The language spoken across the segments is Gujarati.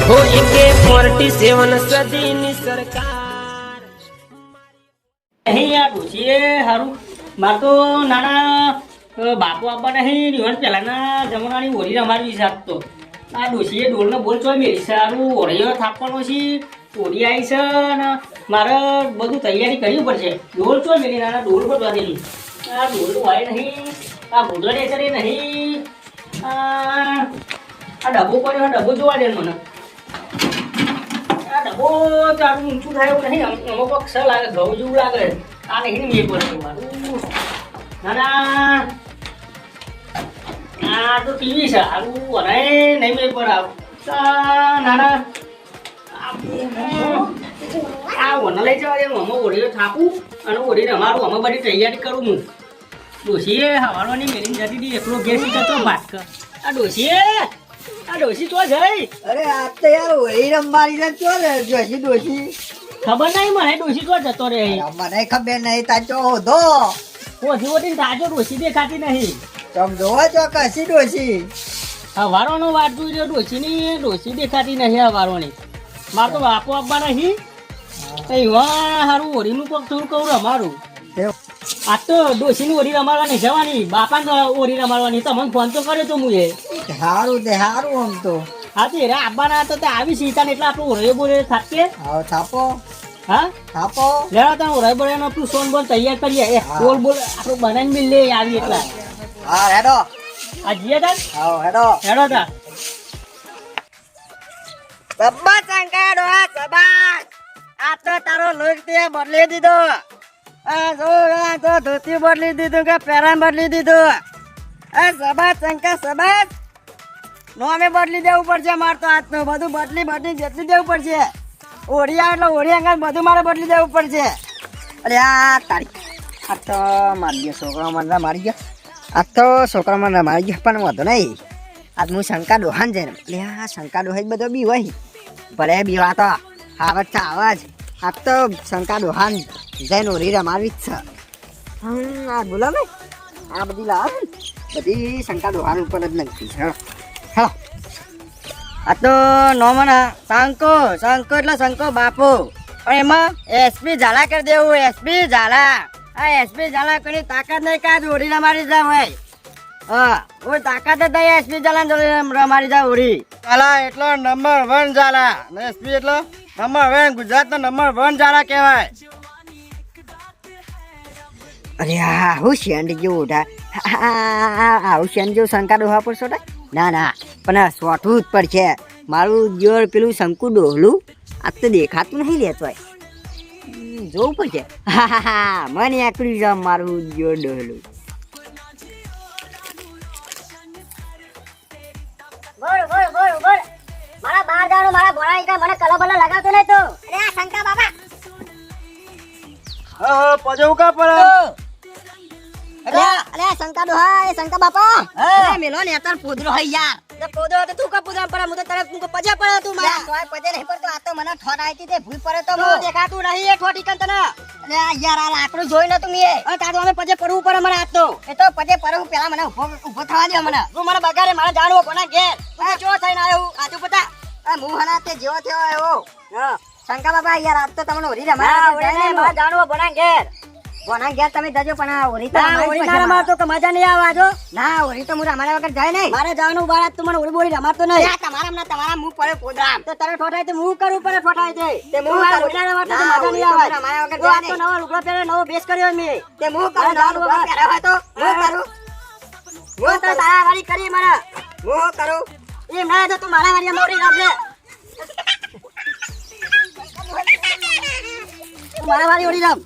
हो एके 47 સદીની સરકાર અહીં યાર ડોશીએ હારું મારે તો નાના બાપુ આપવા નહીં દિવસ પહેલાના જમાનાની ઓરી રમાડવી છે. તો આ ડોશીએ ડોલનો બોલ ચોય મેળી છે. સારું ઓળીઓ થાપવાનો છે, ઓરી આવી છે ને મારે બધું તૈયારી કરવી પડશે. ડોલ ચોય મેળી નાના ડોલ પર બાંધેલી. આ ડોલ હોય નહીં, આ ભૂગળ એચરે નહીં, આ ડબ્બો પડ્યો, ડબ્બો જોવા દે મને. આ ડબ્બો તારું ઊંચું થાય એવું નહીં, અમુક ક્ષ લાગે, ઘઉં જેવું લાગે. આ નહીં મેં પડે મારું નાના. આ તો ટીવી છે સારું અને નહીં મેં પર આવ નાના. આ વન લઈ જવા દે. અમે ઓઢીઓ થાપું અને ઓઢીને અમારું અમે બધી તૈયારી કરું હું. ડોશીએ હવારોની મેળીને જતી હતી એકલો ગેસ જતો ભાત. આ ડોશી તો જઈ. અરે આ તો યાર હોળી રમવાની છે. ચો રે જોશી ડોશી ખબર નહીં મને ડોશી તો જતો રે. મને ખબર નહીં. તાચો હોધો ઓછી ઓછી તાજો ડોશી દેખાતી નહીં. તમ જોવો છો કશી ડોશી હવારોનો વાત જોઈ રહ્યો. ડોશી દેખાતી નહીં હવારોની. મારે તો બાપો આપવા નહીં. એવા સારું ઓરીનું કોક થોડું કહું રમારું. આ તો ડોશીની ઓરી રમાડવાની જવાની, બાપાને ઓરી રમાડવાની. તમને ફોન તો કર્યો તો હું. સારું તે સારું આમ તો. હા તો એરા આવવાના હતા તે આવી સીતા ને એટલે આપણું ઓરે બોરે થાકે. હા થાપો હા થાપો લેવા તમે ઓરે બોરે આપણું સોન બોલ તૈયાર કરીએ. એ બોલ બોલ આપણું બનાવીને બી લે આવી એટલા. હા હેડો આ જીએ તા. હા હેડો હેડો તા. સબ્બા ચંકાડો આ સબા. આ તો તારો લોક તે બદલી દીધો. આ જો આ તો ધોતી બદલી દીધું કે પેરાન બદલી દીધું. આ સબા ચંકા સબા નોમે બદલી દેવું પડશે. મારે તો હાથ નું બધું બદલી જેટલી દેવું પડશે. ઓઢિયા એટલે ઓઢિયા અંગા બધું મારે બદલી દેવું પડશે. અરે આ તારી આ તો મારી ગયો છોકરા મને મારી ગયો. આ તો છોકરા મને મારી ગયો પણ વધુ નહીં. આજ હું શંકા ડોહાન જઈને એટલે આ શંકા ડોહા જ બધો બી હોય ભલે બીવા તો આવજ છે આવજ. આ તો શંકા ડોહાન જઈને ઓરી રમાડવી જ છે. આ બોલો ને આ બધી લાવે બધી શંકા ડોહાન ઉપર જ નક્કી છે. હા આ તો નોમન શંકો એટલે શંકો બાપુ. પણ એમાં એસપી ઝાલા કરી દેવું. એસપી ઝાલા. આ એસપી ઝાલા કરી તાકાત નહીં કાં ઓરી રમાડી જાય હોય. હા ઓય તાકાત જ નહીં એસપી ઝાલા રમાડી જાય ઓરી. ઝાલા એટલો નંબર 1 ઝાલા. એસપી એટલો નંબર 1 ગુજરાતનો નંબર 1 ઝાલા કહેવાય. અરે હા હું શેન્ડ જેવું ઉઠા. આવું શેન્ડ જેવું શંકા ડોહા પર સોટા ના ના પણ સોઠું જ પડશે. મારું જોર પેલું શંકુ ડોહલું આ તો દેખાતું નહીં લેતો હોય. જોવું પડશે. હા મને આકડ્યું છે મારું જોર ડોહલું. મારા બહાર જવાનું મારા ભોળા મને કલર બલર લગાવતો નહીં તો. અરે આ શંકા બાબા હા પજવું કા પર. અરે શંકા ડોહા એ શંકા બાપા. અરે મેલો ને તાર પોદરો હઈ યાર. તે પોદરો તો તું કા પોદરા પર હું તો તરત તું પજે પડે તું મારા. તોય પજે નહીં પડતો. આ તો મને ઠોટ આવી તે ભૂઈ પડે તો હું દેખાતું નહીં એ ઠોટી કન તને. અરે યાર આ લાકડું જોઈ ન તું મે. અરે તાર તો અમે પજે પડવું પડે મને આ તો. એ તો પજે પડવું પેલા મને ઉભો થવા દે મને. તું મને બગાડે મારે જાણવો કોના ઘેર. તું ચો થઈને આવ્યો આજુ પતા. આ હું હના તે જેવો થયો આવ્યો. હા શંકા બાબા યાર આજ તો તમને ઓરી રમાડવા મારે જાણવો કોના ઘેર. કોના ઘેર તમે જજો પણ આ ઓરી તો રમાડતો કે મજા નહીં આવે આજો. ના ઓરી તો હું રમાડ્યા વગર જાય નહીં. મારે જવાનું બાર તું મને ઓરી બોરી રમાડતો નહીં. તમારા મું પડે પોદરામ તો તને ઠોઠાય તો હું કરું પડે ઠોઠાય છે. તે હું ઓરી રમાડતો તો મજા નહીં આવે. રમાડ્યા વગર જાય નહીં. તો નવો લુગડો પહેરે નવો બેસ કર્યો મે. તે હું કરું નવો લુગડો પહેરે હોય તો હું કરું. હું તો તારા વાળી કરી મને હું કરું. એમ ના તો તું મારા વાળી મોરી રમ લે. મારા વાળી ઓરી રમ.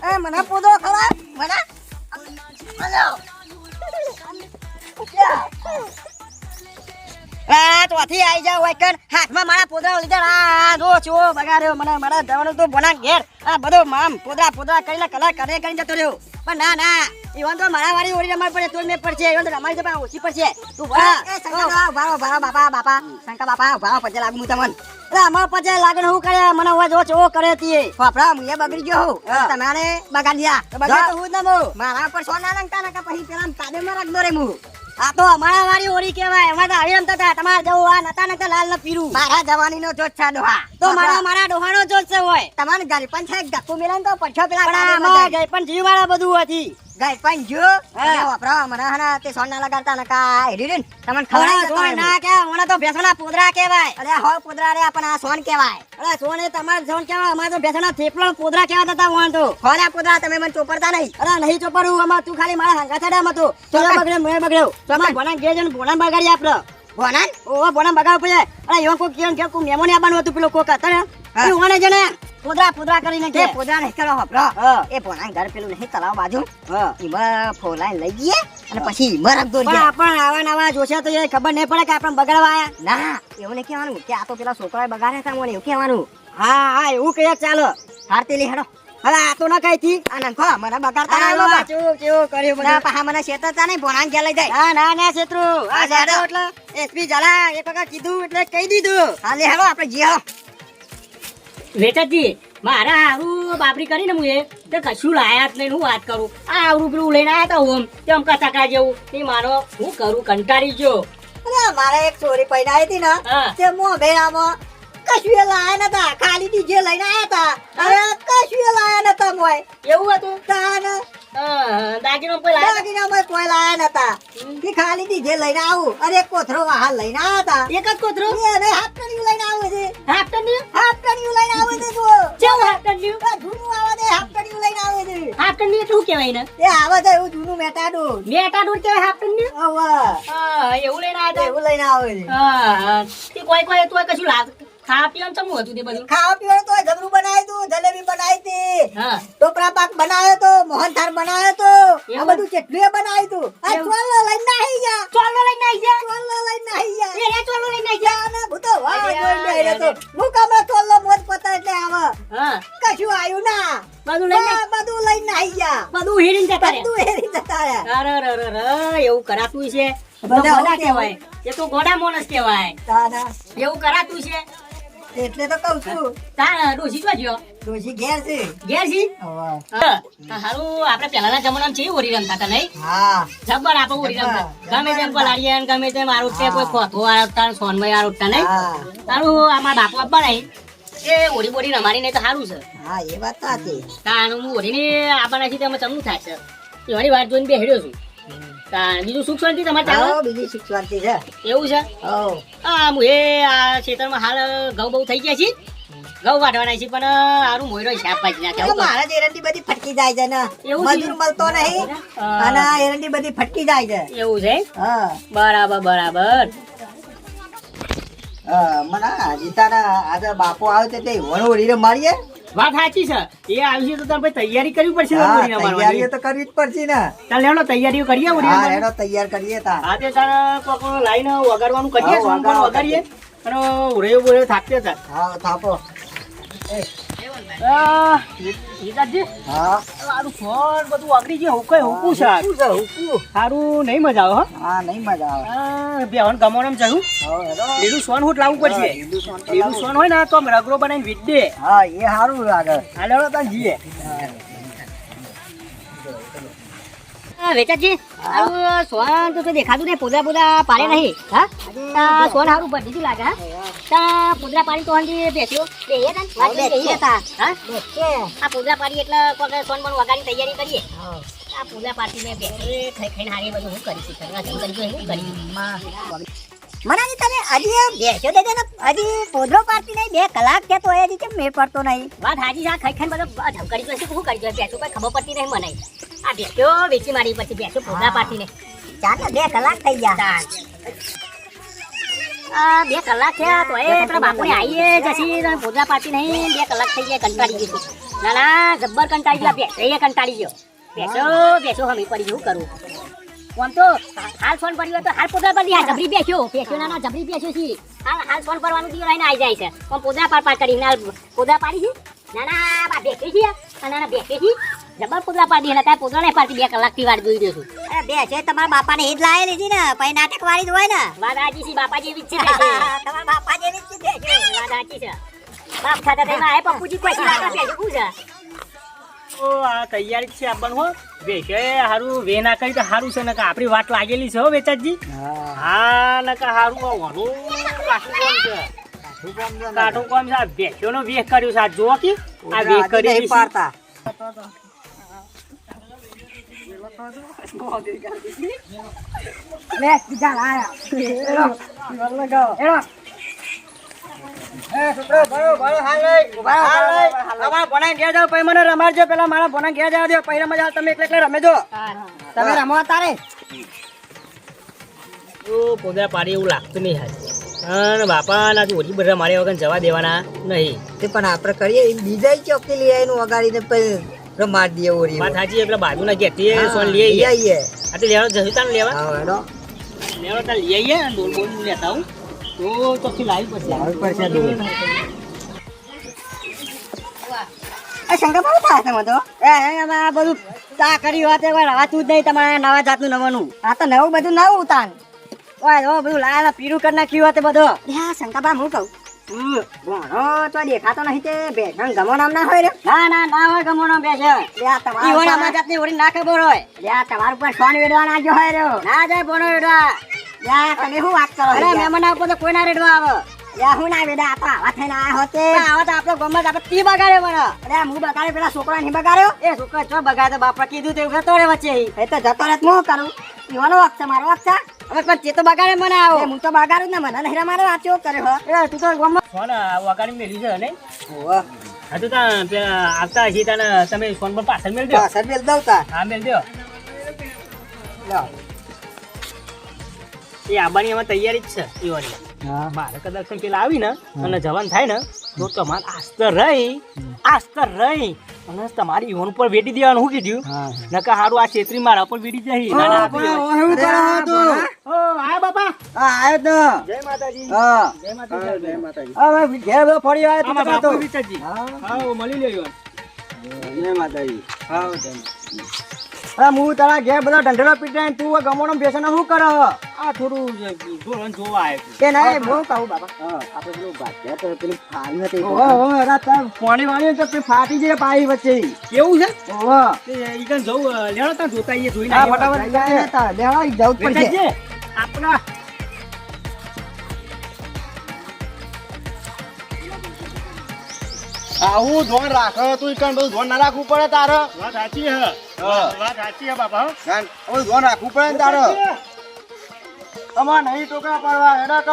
એ મને પોદો ખરા મને આ ચોથી આવી જાવ વાયકન હાથમાં મારા પોદરા લીધા. આ જો છો બગાડ્યો મને. મારા જવાનું તો બોના ઘેર આ બધો મામ પોદરા કરીને કલર કરીને જતો રહ્યો. પણ ના ના ઈવન તો મારા વાળી ઓરી રમાડ પડે તો મેં પડશે. ઈવન તો રમાડી તો પણ ઓછી પડશે. તું ભારો બાપા શંકા બાપા ભારો પજે લાગુ હું તમને. અમાર પજે લાગે હું કરે મને હવે જો ચો કરે તી ફાફડા મુએ બગડી ગયો. તમારે બગાડ્યા તો બગાડ તો હું જ ન મારા પર સોના લંકા ના પછી પેલા તાદે માં રાખ દો રે હું આ તો અમારા વાળી હોળી કહેવાય. અમારે તો આવી રમતા હતા. તમારે જવું આ નતા લાલ ને પીરું. મારા જવાની નો જોત છે ડોહા. તો મારા ડોહાનો જોત છે હોય. તમારે ગલપન છે ધક્કો મેલાન તો પછો પેલા ગલપન જીવ વાળા બધું હતી. ગલપન જો વાપરા મને હના તે સોન ના લગાડતા નકા હેડીન તમને ખબર ના કે મને તો ભેસણા પોદરા કહેવાય. અરે હો પોદરા રે પણ આ સોન કહેવાય. અરે સોન એ તમાર સોન કહેવાય. અમાર તો ભેસણા થેપલા પોદરા કહેવાતા હતા વણ તો. ખોરા પોદરા તમે મને ચોપડતા નહીં. અરે નહીં ચોપડું અમાર તું ખાલી મારા હંગા છડા મતો. ચોલા બગડે મેં બગડ્યો. તમાર ભણા ગે જન ભણા બગાડી આપલો. ભણાન ઓ ભણા બગાડ પડે. અરે યો કો કેમ કે કો મેમોને આવવાનું હતું પેલો કોક હતા ને એ ઓણે જને પોદરા કરીને કે પોદરા નહીં કરો હપરો એ ભણા ઘર પેલું નહીં તલાવ બાજુ ઈમાં ફોલાઈ લઈ ગયે અને પછી ઈમાં રખ દોરી પણ આવા નવા જોશે તો એ ખબર નહીં પડે કે આપણે બગાડવા આયા ના એવું નહીં કહેવાનું કે આ તો પેલા છોકરાએ બગાડ્યા હતા મને એવું કહેવાનું હા એવું કહે ચાલો હારતી હેડો હવે આ તો ના કઈ થી આ નખો મને બગાડતા ના લો કેવું કર્યું મને પાહા મને શેતરતા નહીં ભણાન કે લઈ જાય ના શેત્રુ આ જાડો એટલે એસપી જલા એક વખત કીધું એટલે કહી દીધું હા લે હેડો આપણે જીઓ વેચાજી મારા હારું બાબરી કરીને હું એ તે કશું લાયા જ નહીં. હું વાત કરું આ આવરું પેલું લઈને આવ્યા હતા ઓમ તેમ કચાકા જેવું એ મારો હું કરું કંટાળી ગયો. અરે મારે એક ચોરી પૈના હતી ને તે મો ભેરામાં કશું લાયા નતા ખાલી ડીજે લઈને આયા હતા. અરે કશું લાયા નતા મોય એવું હતું તાન દાગીનો કોઈ લાયા દાગીનામાં કોઈ લાયા નતા કે ખાલી ડીજે લઈને આવું. અરે કોથરો વાહન લઈને આયા હતા. એક જ કોતરો એને હાફ ટનિયું લઈને આવે છે. હાફ ટન્યું લઈને આવે છે જો કેવું હાફ ટન્યું આ જૂનું આવે છે હાફ ટનિયું લઈને આવે છે. હાફ ટન્યું એટલે શું કહેવાય ને એ આવે છે એવું જૂનું મેટાડું મેટાડોર કહેવાય હાફ ટન્યું. હા એવું લઈને આવ્યા એવું લઈને આવે છે. હતા. તે કોઈ તો કશું લાગ ખાવા પીવાનું ચમું હતું તે બધું ખાવા પીવાનું તો જબરું બનાવ્યું તું જલેબી બનાવી હતી હા ટોપરા પાક બનાવ્યો તો મોહનથાળ બનાવ્યો તો આ બધું કેટલું બનાવ્યું તું આ ચોલો લઈને આવી જા ચોલો લઈને આવી જા ચોલો લઈને આવી જા એ ચોલો લઈને આવી જા ના ભૂતો વાહ જોઈને આવ્યો તો હું કામનો ચોલો મોજ પતા એટલે આવે હા કશું આવ્યું ના બધું લઈને બધું લઈને આવી જા બધું હેરીને જતા રે બધું હેરી જતા રહ્યા અરે એવું કરાતું છે બધા ગોડા કહેવાય એ તો ગોડા માણસ કહેવાય તાના એવું કરાતું છે એટલે તો કહું છું તા ડોસી તો જો ડોશી ઘેર છે ઘેર છી હા હારું આપણે પહેલાના જમાનામાં છે ઓરી રમતા હતા નહીં હા જબ્બર આપણે ઓરી રમતા ગમે તેમ પલાડીએ ગમે તેમ આરોટે કોઈ ખોથો આરોટતા સોનમય આરોટતા નહીં તારું આમાં બાપુ આપવા નહીં એ ઓરી બોરી રમાડી નહીં તો સારું છે હા એ વાત સાચી તાનું હું ઓરીને આપવાના છીએ તેમાં ચમનું થાય છે એવાની વાત જોઈને બેહડ્યો છું બીજું સુખ શાંતિ તમારે ચાલે બીજી શીખવાતી છે એવું છે હો હું એ આ ખેતરમાં હાલ ઘઉં બહુ થઈ ગયા છે ઘઉં વાઢવાના છે પણ હારું મોયરો હિસાબ પાછી નાખે મારા જ એરંડી બધી ફટકી જાય છે ને એવું છે? મજૂર મળતો નહીં અને આ એરંડી બધી ફટકી જાય છે એવું છે હા બરાબર બરાબર મને જીતાના આજે બાપો આવે છે તે વણો રીરે મારીએ વાત સાચી છે એ આવી છે તો તારે ભાઈ તૈયારી કરવી પડશે હા, ઓરી રમવાની. તૈયારીઓ તો કરવી જ પડશે ને ચાલ લેવડો તૈયારીઓ કરીએ ઓરી હા રમવાની. એનો તૈયાર કરીએ તા હા તે તારે કોક લાઈને વગાડવાનું કરીએ હા, સોંગ પણ વગાડીએ અને ઉરેયો બોરેયો થાકતે હતા હા થાપો ગીતાજી હા મારું ફોન બધું વાગડી ગયું હું કઈ હુકું છે આ. શું છે હુકુ સારું નહીં મજા આવે હો હા નહીં મજા આવે બેહન ગમોણમ જવું હા હેડો લીલું સોન હું લાવવું પડશે લીલું સોન હોય ને તો આમ રગડો બનાવીને વીટ દે હા એ સારું લાગે હાલ હવે ત્યાં જઈએ વેચાજી સોન તો દેખાતું નહીં પોદરા પોદરા પાડે નહીં હા સોન સારું ભરી દીધું લાગે હા પોદરા પાડી તો હંજી બેસ્યો આ પોદરા પાડી એટલે કોઈ સોન પણ વગાડી તૈયારી કરીએ આ પોદરા પાડીને બેસી ખાઈને હારી બધું હું કરીશું મનાજી તમે હજી બેસ્યો દેજો ને હજી પોદરો પાડતી નહીં 2 કલાક છે તો હજી કેમ મેળ પડતો નહીં વાત હાજી છે ખાઈ ખાઈને બધો ધમકારી જોઈશે શું કરી જોઈએ બેસો કોઈ ખબર પડતી નહીં મને આ બેસ્યો વેચી મારી પછી બેસો પોદરા પાડીને ચાલ 2 કલાક થઈ ગયા આ 2 કલાક થયા તો એ પેલા બાપુને આવીએ જશી તમે પોદરા પાડતી નહીં 2 કલાક થઈ ગયા કંટાળી ગઈ ના ના જબ્બર કંટાળી ગયો બેસો એ કંટાળી ગયો બેસો હમી પડી શું કરું આમ તો હાલ ફોન પડ્યો તો હાલ પોદરા પાડી જબરી બેસ્યો ના જબરી બેસ્યો છે હાલ ફોન પડવાનું દીવો લઈને આવી જાય છે પણ પોદરા પાડ કરી હાલ પોદરા પાડી છે ના બા બેસી છે ના બેસી છે જબર પોદરા પાડી એટલે તારે પોદરા નહીં પાડતી 2 કલાકથી વાટ જોઈ રહ્યો છું અરે બેસે તમારા બાપાને હિત લાયેલી હતી ને પછી નાટક વાળી જ હોય ને વાત હાજી છે બાપા જેવી જ છે તમારા બાપા જેવી જ છે વાત સાચી છે બાપ ખાતા થઈ માં પપ્પુજી કોઈ લાગા છે શું છે ઓ આ તૈયારી છે આપવાનું હો બેસે હારું વે ના કરી તો હારું છે નકા આપણી વાત લાગેલી છે હો વેચાજી. હા નકા હારું હોવાનું કાઠું કોમ છે. કાઠું કોમ છે. આ બેસ્યોનો વેહ કર્યો છે. આ જો કે આ વેહ કરી પાડતા લે બીજા લાયા લગાવો એનો એ છોકરો બરો હાલ લઈ અમાર ભણાઈ ઘેર જાવ પછી મને રમાડજો પેલા મારા ભણા ઘેર જવા દો પછી રમવા જાવ તમે એકલે રમેજો તમે રમવા તારે પોદરા પાડી એવું લાગતું નહીં હાલ. અને બાપા ના ઓછી બધા મારે વગર જવા દેવાના નહીં. તે પણ આપણે કરીએ બીજા ચોકી લઈ આવીને વગાડીને પછી રમાડ દઈએ ઓરી વાત સાચી. પેલા બાજુના ઘેરથી સોન લઈ આવીએ. આ તો લેવાનો જતા ને લેવા લેવાનો તો લઈ આવીએ. ડોલ બોલ લેતા હું તો ચોખ્ખી લાવી પછી એ શંકર બાબુ થાય તમે તો આ બધું ચા કરી વાત રવાતું જ નહીં તમારે નવા જાતનું નવાનું આ તો નવું બધું નવું તાન ઓય બધું લાયા પીરું કરી નાખ્યું હોતે બધું હા શંકર બાબુ હું કહું ભણો તો દેખાતો નહીં તે બેઠણ ગમો નામ ના હોય રે ના હોય ગમો નામ બેસે તમારા નવા જાતની ઓરી ના ખબર હોય તમારા ઉપર સોન વેડવા ના જો હોય રે ના જાય બોનો વેડવા તમે શું વાત કરો અરે મહેમાન આપો તો કોઈ ના રેડવા આવે હું ના વેડા આતા આવા થઈને આયા હોતે આવા તો આપણો ગમત આપણે તી બગાડ્યો મને અરે હું બગાડ્યો પેલા છોકરા નહીં બગાડ્યો એ છોકરા ચો બગાડ્યો બાપા કીધું તે જતો રે વચ્ચે એ તો જતો રે હું કરું ઈવાનો વખત છે મારો વખત છે હવે પણ તે તો બગાડે મને આવો હું તો બગાડું ને મને નહીં મારો વાંચ્યો કરે હો એ તું તો ગમત ફોન વગાડી મેલી છે ને હા તો તા આવતા હજી તને તમે ફોન પર પાછળ મેળ દો પાછળ મેલ દઉં તા હા મેળ દો એ આબાની એમાં તૈયારી જ છે ઈવાની મારે કદાચ પેલા આવી ને અને જવાન થાય ને તો તમારે આસ્તર રહી અને તમારી ઈવન પર વેડી દેવાનું શું કીધું નકા હારું આ છેતરી મારા પર વેડી જાય આયા બાપા આયો તો જય માતાજી જય માતાજી હવે ઘેર બધો ફરી આવ્યો તો વિચારજી હા મળી લેજો જય માતાજી હા અરે હું તારા ઘેર બધા ઢંઢેરો પીટાય તું ગમોનો બેસન શું કરો આ થોડું જોવાનું જોવા આવ્યો કે નહીં હું કહું બાબા આપણે પેલું ભાગ્યા તો પેલું ફાડી હતી પાણી વાળી તો પેલું ફાટી જાય પાણી વચ્ચે કેવું છે ઓહો ઈકન જવું લેણો તા જોતા આઈએ જોઈને હા ફટાફટ લેવા જવું જ પડશે આપણા આવું ધોન રાખો તું કણ બધું ધોન ના રાખવું પડે તારે વાત સાચી હે બાપા બધું ધોન રાખવું પડે ને તારે તમારે નહીં ટોકા પડવા હેડા ક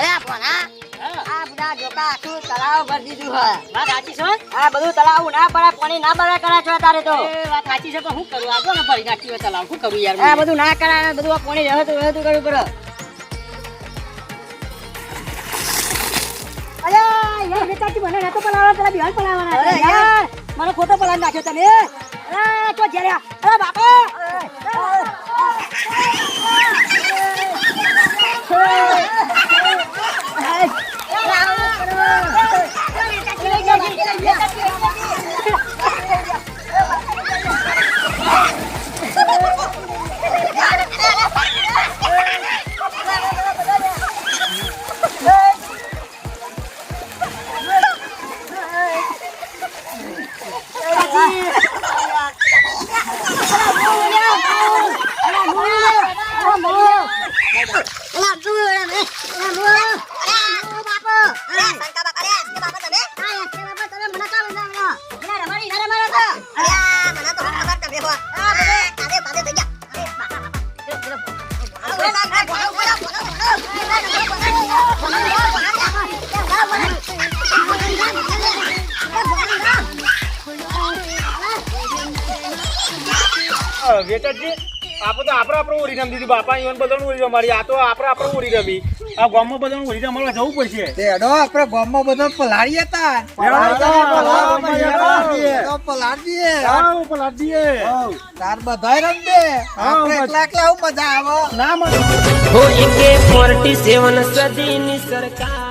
અરે ભણા આ બધા જોકા આખું તળાવ ભરી દીધું હે વાત સાચી છે આ બધું તળાવ ના પડે પાણી ના બગાડ કરા છો તારે તો એ વાત સાચી છે પણ હું કરું આગો ને ફરી નાખી હોય તલાવ શું કરું યાર આ બધું ના કરાય બધું આ પાણી રહેતું કરવું પડે અરે યાર બેટાજી મને નતો પલાવવા પેલા બિહાર પલાવવાના અરે યાર મને ખોટો પલાવી નાખ્યો તમે અરે તો જેર્યા અરે બાપા વેચજી આપણે તો આપણે ઓરી રમી દીધી બાપા ઈવન બધાનું ઓરી રમાડી આ તો આપણે ઓરી રમી આ ગામમાં બધાનું ઓરી રમાડવા જવું પડશે તે અડો આપણે ગામમાં બધો પલાડી હતા પલાડીએ તાર બધાય રમજે આપણે એકલા એકલા મજા આવે ના મને हो AK-47 સદીની સરકાર